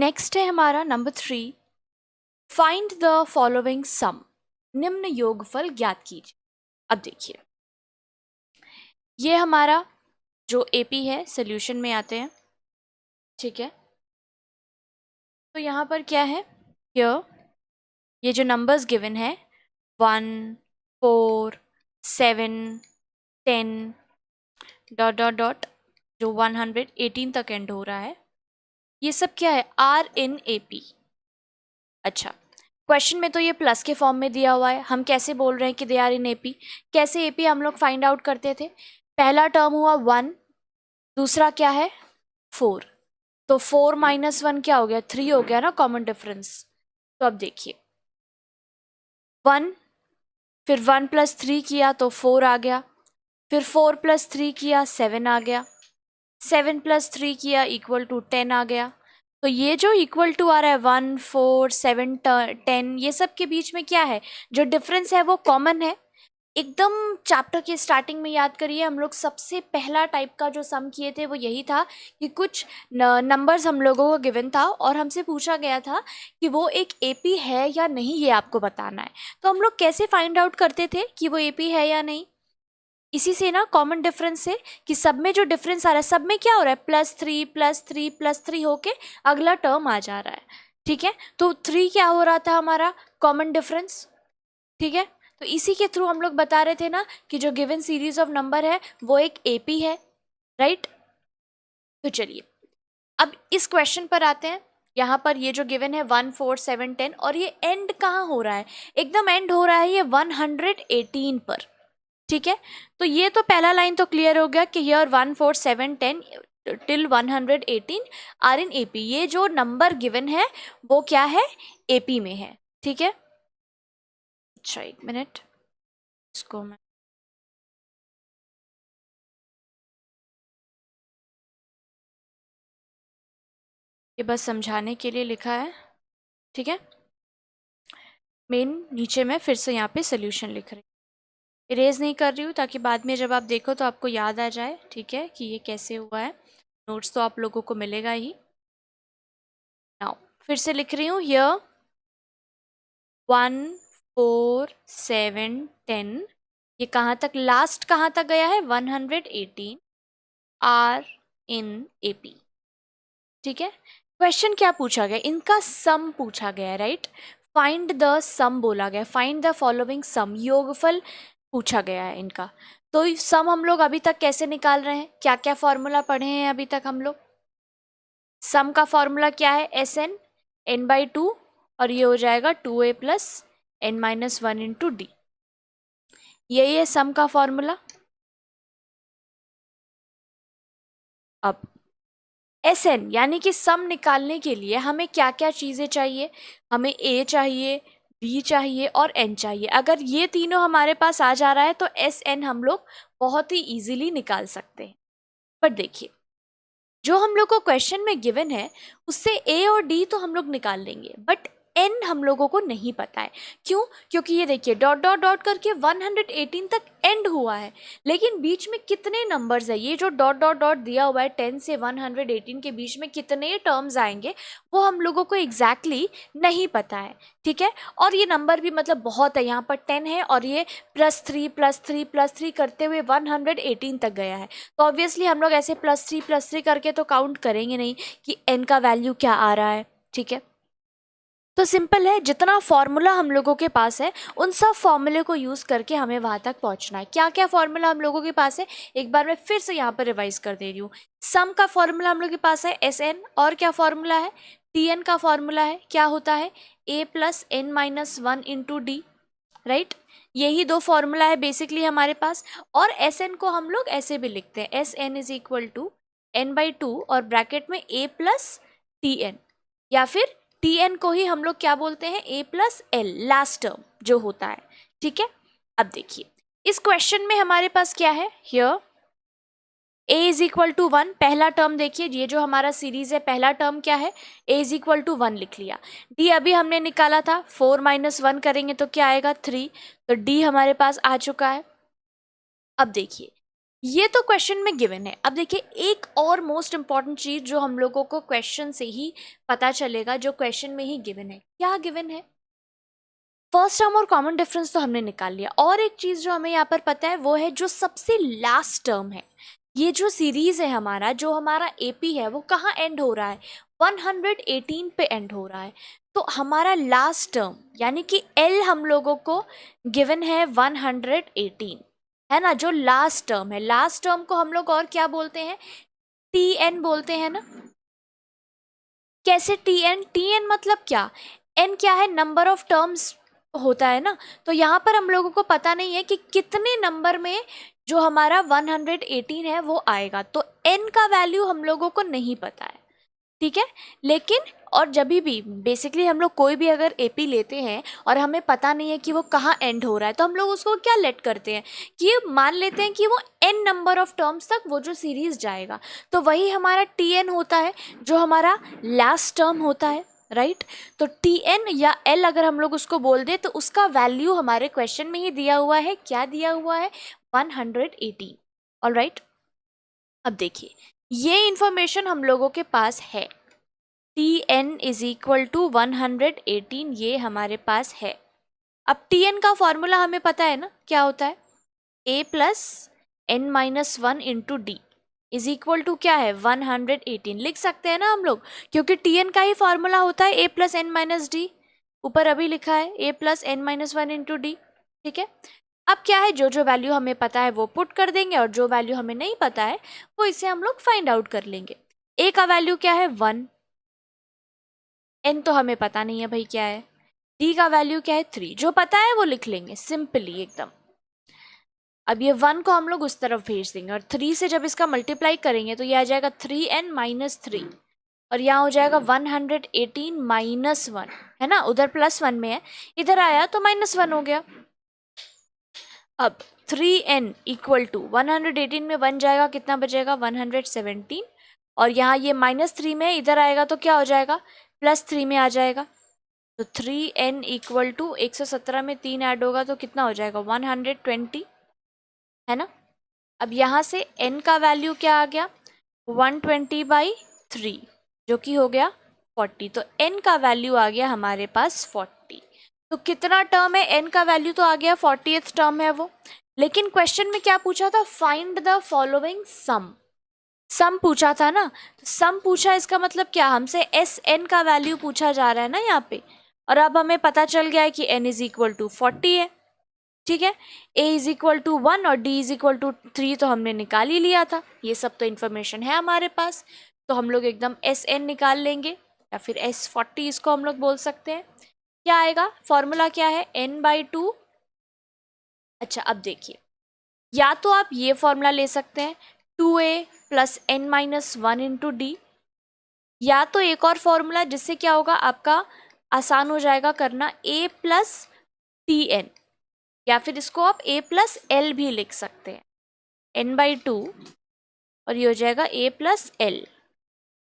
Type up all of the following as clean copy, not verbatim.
Next है हमारा number 3, find the following sum, निम्न योगफल ज्ञात कीजिए। अब देखिए, ये हमारा जो एपी है सोल्यूशन में आते हैं, ठीक है। तो यहाँ पर क्या है, ये जो नंबर्स गिवन है 1 4 7 10 डॉट डॉट डॉट जो 118 तक एंड हो रहा है, ये सब क्या है, आर इन एपी। अच्छा, क्वेश्चन में तो ये प्लस के फॉर्म में दिया हुआ है, हम कैसे बोल रहे हैं कि दे आर इन एपी? कैसे एपी हम लोग फाइंड आउट करते थे? पहला टर्म हुआ 1, दूसरा क्या है 4, तो 4 - 1 क्या हो गया, 3 हो गया ना, कॉमन डिफरेंस। तो अब देखिए 1, फिर 1 + 3 किया तो 4 आ गया, फिर 4 + 3 किया 7 आ गया, 7 + 3 किया = 10 आ गया। तो ये जो इक्वल टू आ रहा है 1 4 7 10, ये सब के बीच में क्या है, जो डिफरेंस है वो कॉमन है। एकदम चैप्टर के स्टार्टिंग में याद करिए, हम लोग सबसे पहला टाइप का जो सम किए थे वो यही था कि कुछ नंबर्स हम लोगों को गिवन था और हमसे पूछा गया था कि वो एक एपी है या नहीं, ये आपको बताना है। तो हम लोग कैसे फाइंड आउट करते थे कि वो एपी है या नहीं? इसी से ना, कॉमन डिफरेंस से, कि सब में जो डिफरेंस आ रहा है, सब में क्या हो रहा है, +3 +3 +3 होके अगला टर्म आ जा रहा है, ठीक है। तो 3 क्या हो रहा था हमारा, कॉमन डिफरेंस, ठीक है। तो इसी के थ्रू हम लोग बता रहे थे ना कि जो गिवन सीरीज ऑफ नंबर है वो एक एपी है, राइट। तो चलिए अब इस क्वेश्चन पर आते हैं। यहाँ पर ये जो गिवन है 1 4 7 10, और ये एंड कहाँ हो रहा है, एकदम एंड हो रहा है ये 118 पर, ठीक है। तो ये तो पहला लाइन तो क्लियर हो गया कि here 1 4 7 10 till 118 are in AP. ये जो नंबर गिवन है वो क्या है, एपी में है, ठीक है। अच्छा, एक मिनट, इसको मैं ये बस समझाने के लिए लिखा है, ठीक है। मेन नीचे मैं फिर से यहाँ पे सोल्यूशन लिख रही हूँ, इरेज नहीं कर रही हूँ ताकि बाद में जब आप देखो तो आपको याद आ जाए, ठीक है, कि ये कैसे हुआ है। नोट्स तो आप लोगों को मिलेगा ही। नाउ फिर से लिख रही हूँ, हियर 1 4 7 10, ये कहाँ तक, लास्ट कहाँ तक गया है, 118 आर इन एपी, ठीक है। क्वेश्चन क्या पूछा गया, इनका सम पूछा गया, राइट। फाइंड द सम बोला गया, फाइंड द फॉलोइंग सम, योगफल पूछा गया है इनका। तो सम हम लोग अभी तक कैसे निकाल रहे हैं, क्या क्या फॉर्मूला पढ़े हैं अभी तक हम लोग? सम का फॉर्मूला क्या है, SN n/2, और ये हो जाएगा 2a + n - 1 × d, यही है सम का फॉर्मूला। अब SN यानी कि सम निकालने के लिए हमें क्या क्या चीज़ें चाहिए, हमें A चाहिए, B चाहिए और N चाहिए। अगर ये तीनों हमारे पास आ जा रहा है तो SN हम लोग बहुत ही इजीली निकाल सकते हैं। पर देखिए, जो हम लोग को क्वेश्चन में गिवन है उससे A और D तो हम लोग निकाल लेंगे, बट N हम लोगों को नहीं पता है। क्यों? क्योंकि ये देखिए डॉट डॉट डॉट करके 118 तक एंड हुआ है, लेकिन बीच में कितने नंबर्स है, ये जो डॉट डॉट डॉट दिया हुआ है 10 से 118 के बीच में कितने टर्म्स आएंगे वो हम लोगों को एग्जैक्टली नहीं पता है, ठीक है। और ये नंबर भी मतलब बहुत है, यहाँ पर 10 है और ये +3 +3 +3 करते हुए 118 तक गया है। तो ऑब्वियसली हम लोग ऐसे +3 +3 करके तो काउंट करेंगे नहीं कि n का वैल्यू क्या आ रहा है, ठीक है। तो सिंपल है, जितना फॉर्मूला हम लोगों के पास है उन सब फॉर्मूले को यूज़ करके हमें वहाँ तक पहुँचना है। क्या क्या फॉर्मूला हम लोगों के पास है, एक बार मैं फिर से यहाँ पर रिवाइज कर दे रही हूँ। सम का फॉर्मूला हम लोग के पास है SN, और क्या फॉर्मूला है, TN का फॉर्मूला है, क्या होता है, A + n - 1 × d, राइट। यही दो फॉर्मूला है बेसिकली हमारे पास। और SN को हम लोग ऐसे भी लिखते हैं, SN = n/2 और ब्रैकेट में A + TN, या फिर TN को ही हम लोग क्या बोलते हैं, A + L, लास्ट टर्म जो होता है, ठीक है। अब देखिए इस क्वेश्चन में हमारे पास क्या है, हियर A = 1, पहला टर्म देखिए, ये जो हमारा सीरीज है पहला टर्म क्या है, A = 1 लिख लिया। D अभी हमने निकाला था, 4 - 1 करेंगे तो क्या आएगा, 3, तो D हमारे पास आ चुका है। अब देखिए ये तो क्वेश्चन में गिवन है। अब देखिए एक और मोस्ट इंपॉर्टेंट चीज जो हम लोगों को क्वेश्चन से ही पता चलेगा, जो क्वेश्चन में ही गिवन है। क्या गिवन है? फर्स्ट टर्म और कॉमन डिफरेंस तो हमने निकाल लिया, और एक चीज जो हमें यहाँ पर पता है वो है जो सबसे लास्ट टर्म है। ये जो सीरीज है हमारा, जो हमारा एपी है, वो कहाँ एंड हो रहा है? 118 पे एंड हो रहा है। तो हमारा लास्ट टर्म यानी कि एल हम लोगों को गिवन है 118, है ना। जो लास्ट टर्म है, लास्ट टर्म को हम लोग और क्या बोलते हैं? टी एन बोलते हैं ना। कैसे टी एन? टी एन मतलब क्या? एन क्या है? नंबर ऑफ टर्म्स होता है ना। तो यहाँ पर हम लोगों को पता नहीं है कि कितने नंबर में जो हमारा 118 है वो आएगा, तो एन का वैल्यू हम लोगों को नहीं पता है, ठीक है। लेकिन और जब भी बेसिकली हम लोग कोई भी अगर एपी लेते हैं और हमें पता नहीं है कि वो कहाँ एंड हो रहा है, तो हम लोग उसको क्या लेट करते हैं कि मान लेते हैं कि वो एन नंबर ऑफ टर्म्स तक वो जो सीरीज जाएगा। तो वही हमारा टी एन होता है, जो हमारा लास्ट टर्म होता है, राइट। तो टी एन या एल अगर हम लोग उसको बोल दें तो उसका वैल्यू हमारे क्वेश्चन में ही दिया हुआ है। क्या दिया हुआ है? 118। ऑलराइट, अब देखिए ये इंफॉर्मेशन हम लोगों के पास है। T N is equal to 118, ये हमारे पास है। अब टी एन का फॉर्मूला हमें पता है ना, क्या होता है? A plus N minus one into D is equal to क्या है? 118 लिख सकते हैं ना हम लोग, क्योंकि टी एन का ही फॉर्मूला होता है A plus N minus D. ऊपर अभी लिखा है A plus N minus one into D, ठीक है। अब क्या है, जो जो वैल्यू हमें पता है वो पुट कर देंगे, और जो वैल्यू हमें नहीं पता है वो इसे हम लोग फाइंड आउट कर लेंगे। ए का वैल्यू क्या है? 1। एन तो हमें पता नहीं है भाई क्या है। डी का वैल्यू क्या है? 3। जो पता है वो लिख लेंगे सिंपली एकदम। अब ये 1 को हम लोग उस तरफ भेज देंगे, और 3 से जब इसका मल्टीप्लाई करेंगे तो ये आ जाएगा 3n माइनस 3, और यहाँ हो जाएगा 118 माइनस 1, है ना। उधर +1 में है, इधर आया तो -1 हो गया। अब 3n इक्वल टू 118 में 1 जाएगा, कितना बचेगा? 117, और यहाँ ये -3 में इधर आएगा तो क्या हो जाएगा? +3 में आ जाएगा। तो 3n इक्वल टू 117 में 3 ऐड होगा तो कितना हो जाएगा? 120, है ना। अब यहाँ से n का वैल्यू क्या आ गया? 120/3, जो कि हो गया 40। तो n का वैल्यू आ गया हमारे पास 40। तो कितना टर्म है? n का वैल्यू तो आ गया 40th टर्म है वो। लेकिन क्वेश्चन में क्या पूछा था? Find the following sum. Sum पूछा था ना। तो सम पूछा, इसका मतलब क्या? हमसे एस एन का वैल्यू पूछा जा रहा है ना यहाँ पे। और अब हमें पता चल गया है कि n इज इक्वल टू 40 है, ठीक है। a इज इक्वल टू 1 और d इज इक्वल टू 3 तो हमने निकाल ही लिया था। ये सब तो इन्फॉर्मेशन है हमारे पास, तो हम लोग एकदम एस एन निकाल लेंगे, या फिर S40 इसको हम लोग बोल सकते हैं। क्या आएगा? फॉर्मूला क्या है? n/2। अच्छा अब देखिए, या तो आप ये फॉर्मूला ले सकते हैं 2a plus n minus 1 into D, या तो एक और फॉर्मूला जिससे क्या होगा आपका आसान हो जाएगा करना, a प्लस टी एन, या फिर इसको आप a प्लस एल भी लिख सकते हैं, n/2, और ये हो जाएगा a प्लस एल।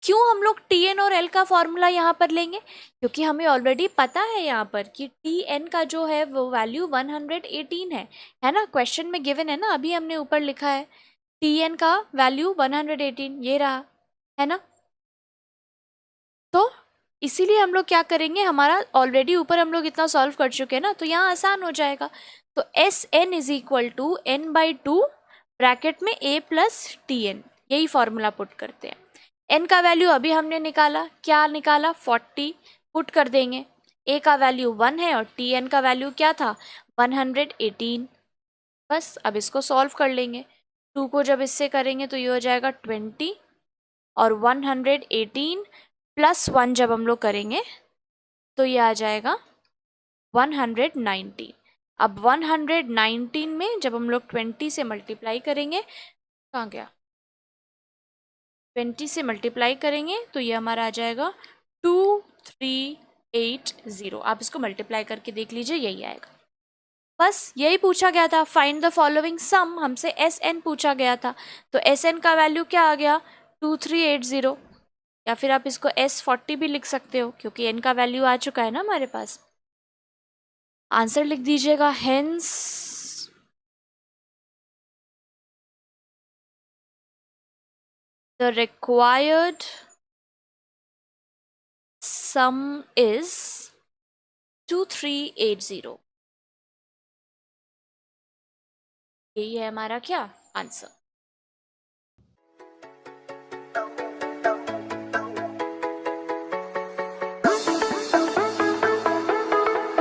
क्यों हम लोग टी एन और एल का फॉर्मूला यहाँ पर लेंगे? क्योंकि हमें ऑलरेडी पता है यहाँ पर कि टी एन का जो है वो वैल्यू 118 है ना। क्वेश्चन में गिवन है ना, अभी हमने ऊपर लिखा है टी एन का वैल्यू 118, ये रहा, है ना। तो इसीलिए हम लोग क्या करेंगे, हमारा ऑलरेडी ऊपर हम लोग इतना सॉल्व कर चुके हैं ना, तो यहाँ आसान हो जाएगा। तो S N is equal to n/2 bracket में a प्लस टी एन, यही फॉर्मूला पुट करते हैं। n का वैल्यू अभी हमने निकाला, क्या निकाला? 40 पुट कर देंगे। a का वैल्यू 1 है और टी एन का वैल्यू क्या था? 118। बस अब इसको सॉल्व कर लेंगे। 2 को जब इससे करेंगे तो ये हो जाएगा 20, और 118 प्लस 1 जब हम लोग करेंगे तो ये आ जाएगा 119। अब 119 में जब हम लोग 20 से मल्टीप्लाई करेंगे, कहाँ गया? 20 से मल्टीप्लाई करेंगे तो ये हमारा आ जाएगा 2380। आप इसको मल्टीप्लाई करके देख लीजिए, यही आएगा। बस यही पूछा गया था, फाइंड द फॉलोइंग सम। हमसे एस एन पूछा गया था, तो एस एन का वैल्यू क्या आ गया? 2380, या फिर आप इसको S40 भी लिख सकते हो, क्योंकि n का वैल्यू आ चुका है ना हमारे पास। आंसर लिख दीजिएगा, hence The required sum is 2380. यही है हमारा क्या आंसर.